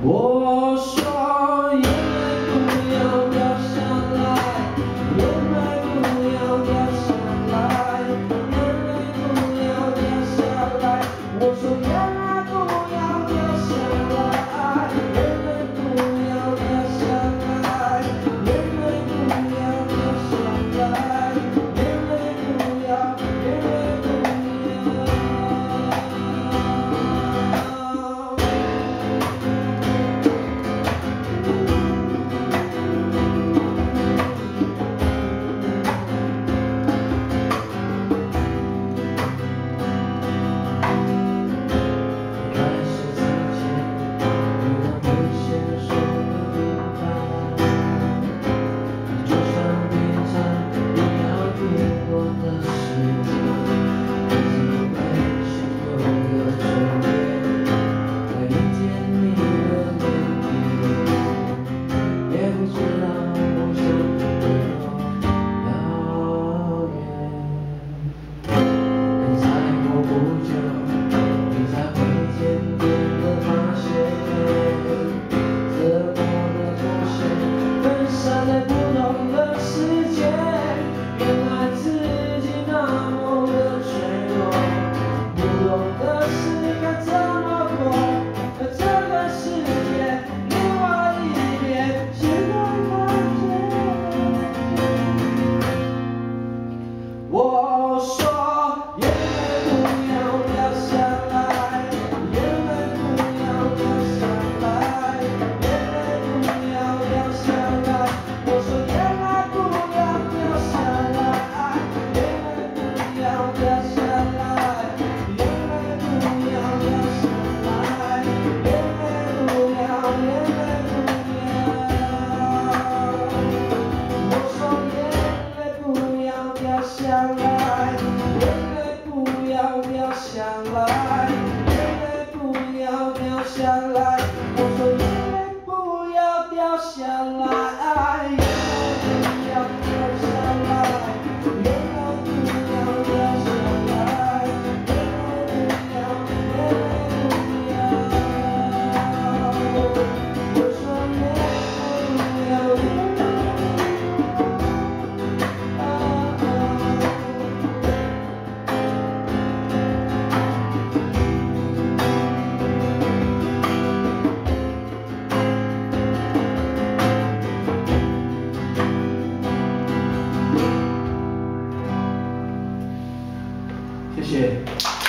我说眼泪不要掉下来，眼泪不要掉下来，眼泪不要掉下来。我说眼泪不要掉下来，眼泪不要掉下来，眼泪不要掉下来，眼泪不要，眼泪不要。在不同的世界，原来自己那么的脆弱，不懂得是该怎么过。而这个世界另外一边，现在看见。我说眼泪不要掉下来，眼泪不要掉下来，眼泪不要掉下来。我说眼泪不要掉下来，眼泪不要掉下来，眼泪不要掉下来，眼泪不要，眼泪不要。我说眼泪不要掉下来，眼泪不要掉下来，眼泪不要掉下来。我说眼泪不要掉下来，眼泪不要掉下来，眼泪不要掉下来，眼泪不要，眼泪不要。我说眼泪不要，眼泪不要。谢谢。